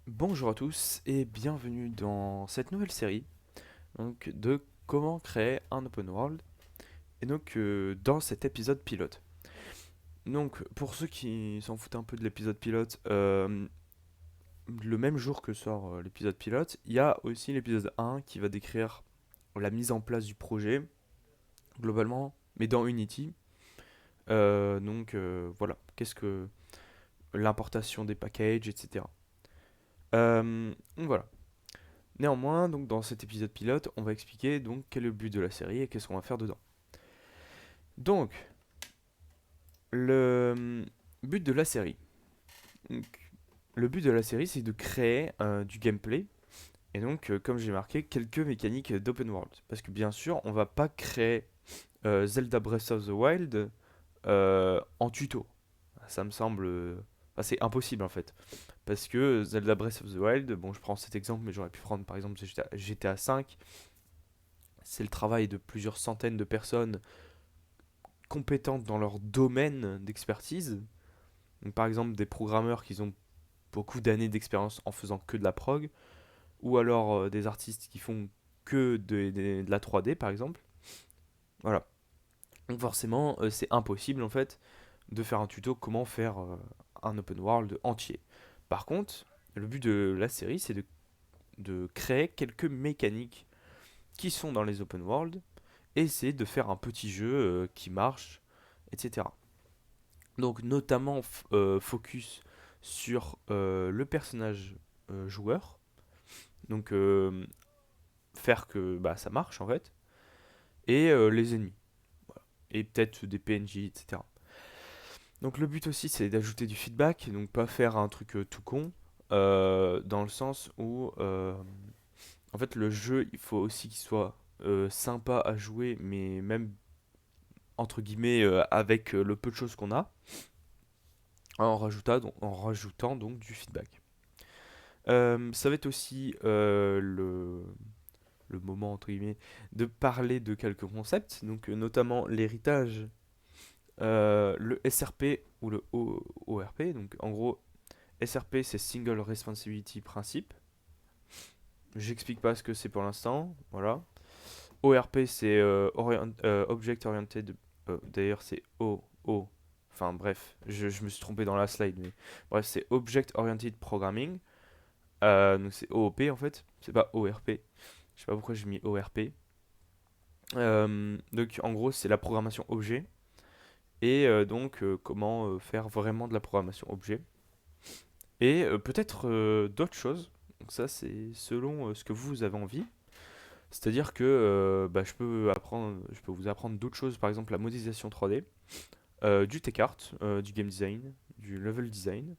Bonjour à tous et bienvenue dans cette nouvelle série de comment créer un open world et dans cet épisode pilote. Donc pour ceux qui s'en foutent un peu de l'épisode pilote, le même jour que sort l'épisode pilote, il y a aussi l'épisode 1 qui va décrire la mise en place du projet globalement, mais dans Unity. Voilà, qu'est-ce que l'importation des packages, etc. Voilà. Néanmoins, donc dans cet épisode pilote, on va expliquer donc quel est le but de la série et qu'est-ce qu'on va faire dedans. Donc, le but de la série. Donc, le but de la série, c'est de créer du gameplay et comme j'ai marqué, quelques mécaniques d'open world. Parce que bien sûr, on va pas créer Zelda Breath of the Wild en tuto. Ça me semble, c'est impossible en fait. Parce que Zelda Breath of the Wild, bon, je prends cet exemple, mais j'aurais pu prendre par exemple GTA 5. C'est le travail de plusieurs centaines de personnes compétentes dans leur domaine d'expertise. Donc, par exemple, des programmeurs qui ont beaucoup d'années d'expérience en faisant que de la prog, ou alors des artistes qui font que de la 3D, par exemple. Voilà. Donc forcément, c'est impossible en fait de faire un tuto comment faire un open world entier. Par contre, le but de la série, c'est de créer quelques mécaniques qui sont dans les open world et c'est de faire un petit jeu qui marche, etc. Donc notamment focus sur le personnage joueur, donc faire que bah, ça marche en fait, et les ennemis, et peut-être des PNJ, etc. Donc le but aussi c'est d'ajouter du feedback, donc pas faire un truc tout con, dans le sens où en fait le jeu il faut aussi qu'il soit sympa à jouer, mais même entre guillemets avec le peu de choses qu'on a, en rajoutant donc du feedback. Ça va être aussi le moment, entre guillemets, de parler de quelques concepts, donc notamment l'héritage, le SRP ou le ORP. Donc en gros, SRP c'est Single Responsibility Principle. J'explique pas ce que c'est pour l'instant, voilà. ORP c'est Object Oriented, d'ailleurs c'est O. Enfin bref, je me suis trompé dans la slide, mais bref, c'est Object Oriented Programming. Donc c'est OOP en fait, c'est pas ORP. Je sais pas pourquoi j'ai mis ORP. Donc en gros, c'est la programmation objet et comment faire vraiment de la programmation objet. Et peut-être d'autres choses. Donc ça, c'est selon ce que vous avez envie. C'est-à-dire que bah, je peux vous apprendre d'autres choses, par exemple la modélisation 3D, du tech art, du game design, du level design.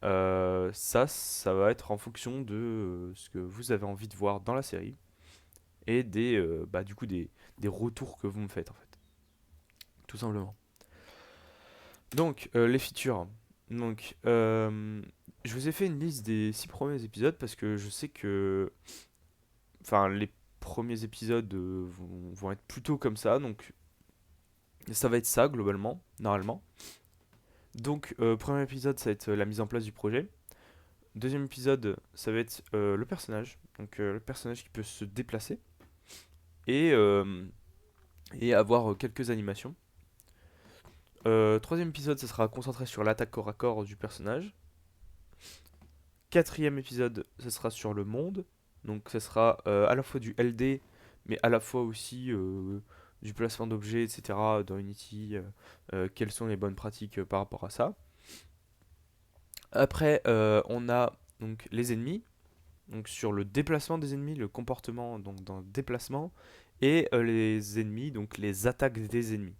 Ça va être en fonction de ce que vous avez envie de voir dans la série et des retours que vous me faites en fait, tout simplement. Donc les features. Donc je vous ai fait une liste des 6 premiers épisodes parce que je sais que enfin les premiers épisodes vont être plutôt comme ça, donc ça va être ça globalement, normalement. Donc premier épisode ça va être la mise en place du projet. Deuxième épisode ça va être le personnage, donc le personnage qui peut se déplacer et, euh, et avoir quelques animations. Troisième épisode, ça sera concentré sur l'attaque corps à corps du personnage. Quatrième épisode, ça sera sur le monde. Donc ça sera à la fois du LD, mais à la fois aussi du placement d'objets, etc. dans Unity. Quelles sont les bonnes pratiques par rapport à ça. Après, on a donc les ennemis. Donc sur le déplacement des ennemis, le comportement donc dans le déplacement. Et les ennemis, donc les attaques des ennemis.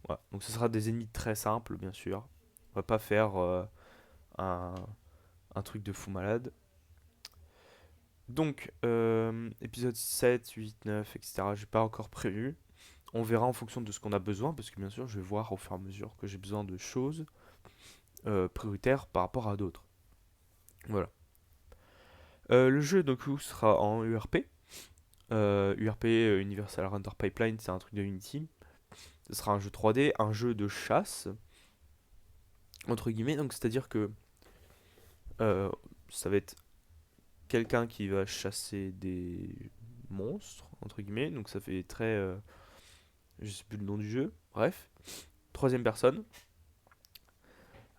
Voilà. Donc ce sera des ennemis très simples, bien sûr. On va pas faire un, un truc de fou malade. Donc, épisode 7, 8, 9, etc. J'ai pas encore prévu. On verra en fonction de ce qu'on a besoin, parce que bien sûr, je vais voir au fur et à mesure que j'ai besoin de choses prioritaires par rapport à d'autres. Voilà. Le jeu, donc, sera en URP. URP, Universal Render Pipeline, c'est un truc de Unity. Ce sera un jeu 3D, un jeu de chasse, entre guillemets. Donc, c'est-à-dire que euh, ça va être quelqu'un qui va chasser des monstres, entre guillemets, donc ça fait très... je sais plus le nom du jeu, bref. Troisième personne,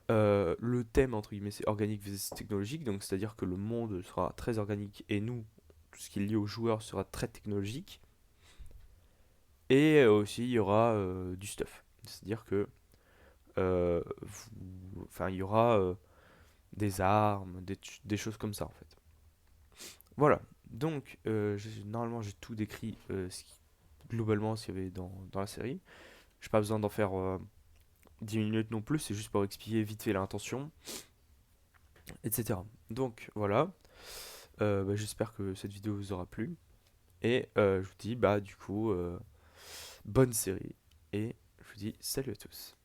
le thème, entre guillemets, c'est organique vs technologique, donc c'est-à-dire que le monde sera très organique et nous, tout ce qui est lié aux joueurs sera très technologique. Et aussi, il y aura du stuff. C'est-à-dire que enfin, il y aura des armes, des choses comme ça en fait. Voilà. Donc, normalement, j'ai tout décrit globalement ce qu'il y avait dans la série. J'ai pas besoin d'en faire 10 minutes non plus, c'est juste pour expliquer vite fait l'intention, etc. Donc, voilà. Bah, j'espère que cette vidéo vous aura plu. Et je vous dis, bah, du coup, bonne série. Et je vous dis salut à tous.